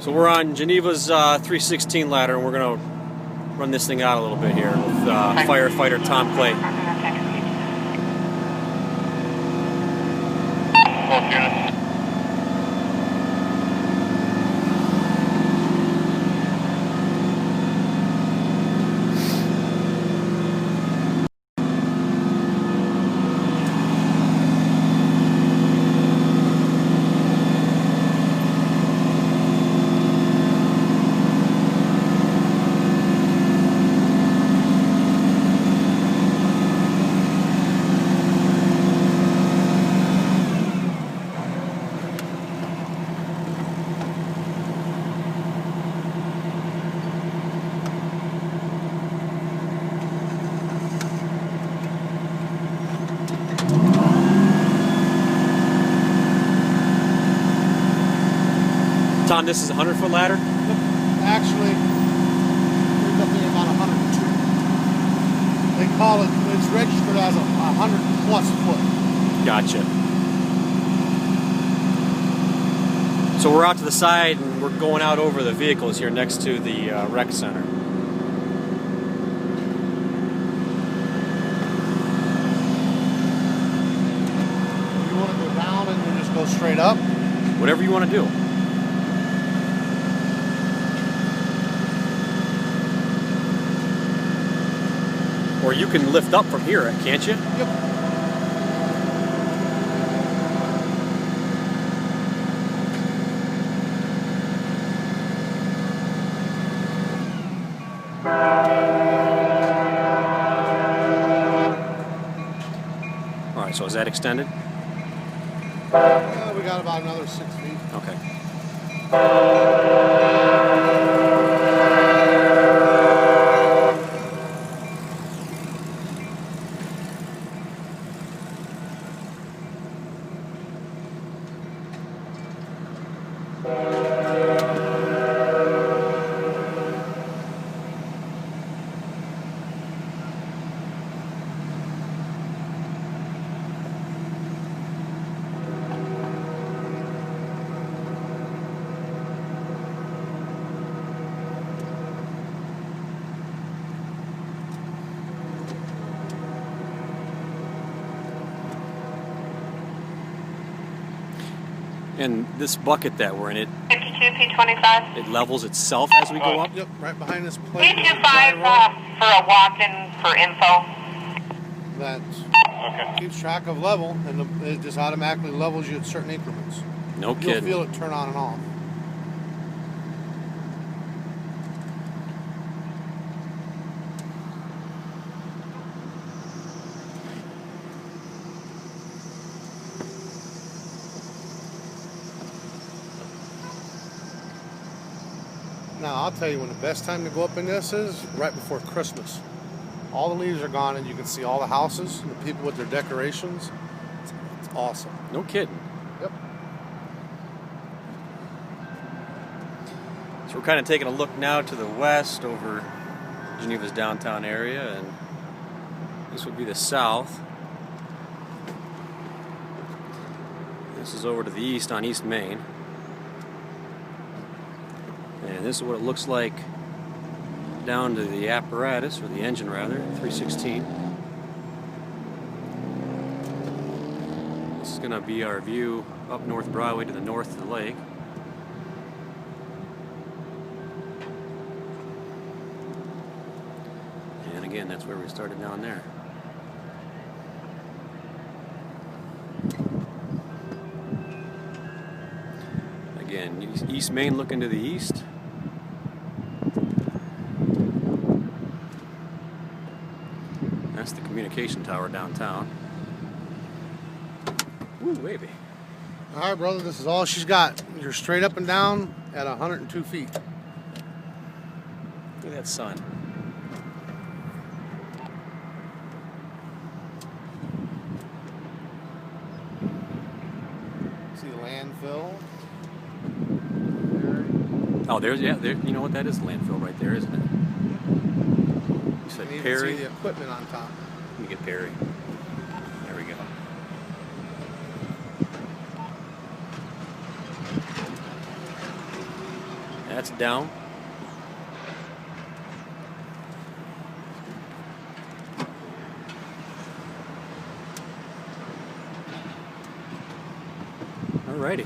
So we're on Geneva's 316 ladder, and we're going to run this thing out a little bit here with firefighter Tom Clay. Both units. Tom, this is a 100-foot ladder? Actually, there's up there about 102. They call it, it's registered as a 100-plus foot. Gotcha. So we're out to the side, and we're going out over the vehicles here next to the rec center. You want to go down and then just go straight up? Whatever you want to do. Or you can lift up from here, can't you? Yep. All right, so is that extended? We got about another 6 feet. Okay. And this bucket that we're in, it 52 P25. it levels itself as we go up? Yep, right behind this plate. P25 for a walk-in for info. That keeps track of level, and it just automatically levels you at certain increments. No You'll kidding. feel it turn on and off. Now, I'll tell you when the best time to go up in this is right before Christmas. All the leaves are gone and you can see all the houses and the people with their decorations. It's awesome. No kidding. Yep. So we're kind of taking a look now to the west over Geneva's downtown area, and this would be the south. This is over to the east on East Main. And this is what it looks like down to the apparatus, or the engine rather, 316. This is going to be our view up North Broadway to the north of the lake. And again, that's where we started down there. Again, East Main looking to the east. That's the communication tower downtown. Ooh, baby. All right, brother, this is all she's got. You're straight up and down at 102 feet. Look at that sun. See the landfill? Oh, there's, yeah, there, you know what, that is the landfill right there, isn't it? You said You can Perry. see the equipment on top. Let me get Perry. There we go. That's down. Alrighty.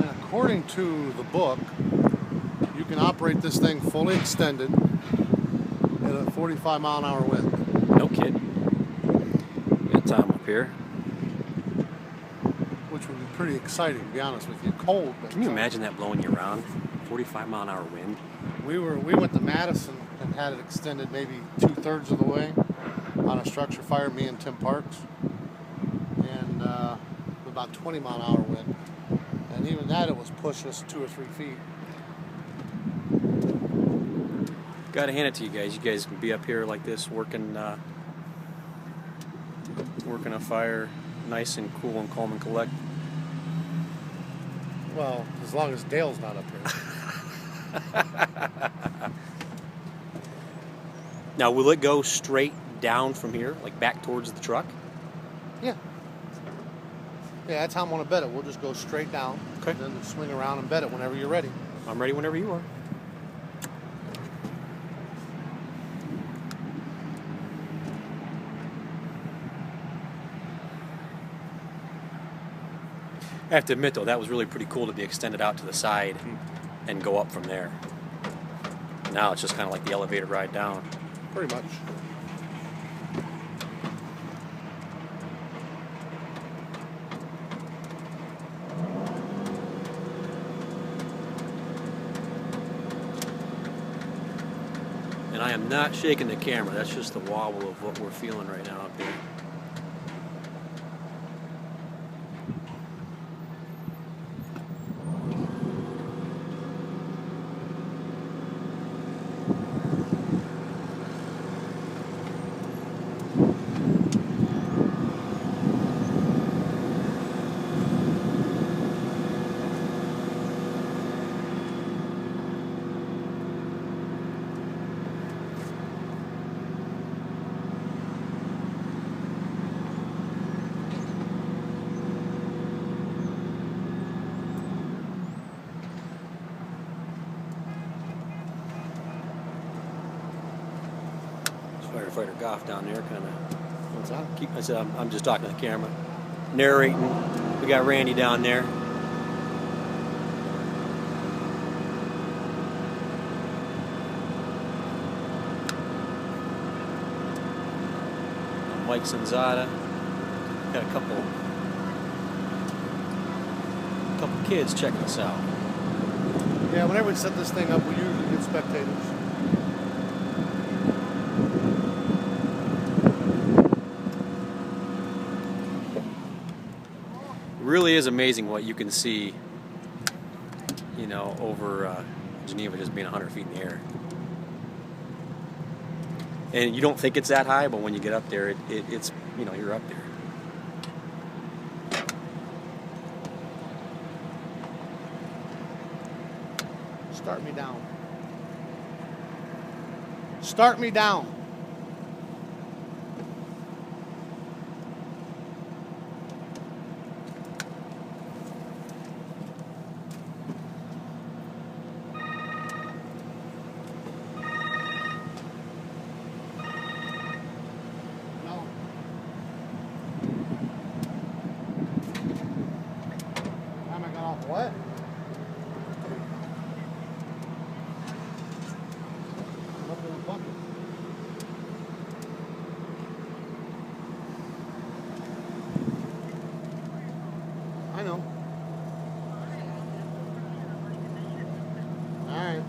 And according to the book, you can operate this thing fully extended at a 45-mile-an-hour wind. No kid. Got time up here. Which would be pretty exciting, to be honest with you. Cold. But Can you imagine that blowing you around? 45-mile-an-hour wind. We went to Madison and had it extended maybe 2/3 of the way on a structure fire, me and Tim Parks. And about 20-mile-an-hour wind. And even that, it was pushing us 2 or 3 feet. Gotta hand it to you guys. You guys can be up here like this working working a fire nice and cool and calm and collect. Well, as long as Dale's not up here. Now, will it go straight down from here, like back towards the truck? Yeah. Yeah, that's how I'm going to bed it. We'll just go straight down. Okay. And then swing around and bed it whenever you're ready. I'm ready whenever you are. I have to admit, though, that was really pretty cool to be extended out to the side and go up from there. Now it's just kind of like the elevator ride down. Pretty much. And I am not shaking the camera. That's just the wobble of what we're feeling right now up there. Firefighter Goff down there, kind of. What's that? I'm just talking to the camera, narrating. We got Randy down there. Mike Sanzada. Got a couple kids checking us out. Yeah, whenever we set this thing up, we usually get spectators. It really is amazing what you can see, you know, over Geneva just being 100 feet in the air. And you don't think it's that high, but when you get up there, it's, you know, you're up there. Start me down. Start me down. No. Time I got off what? I know. Alright.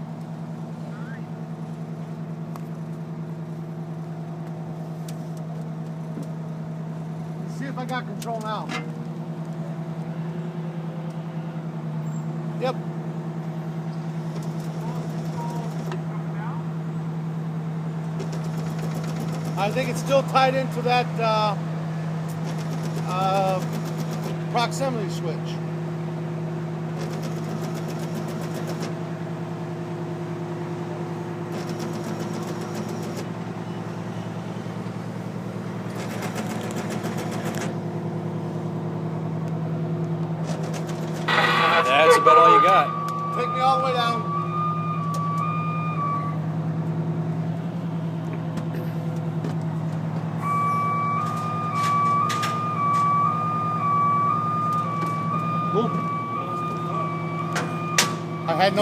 Let's see if I got control now. Yep. I think it's still tied into that proximity switch. That's about all you got. take me all the way down. I had no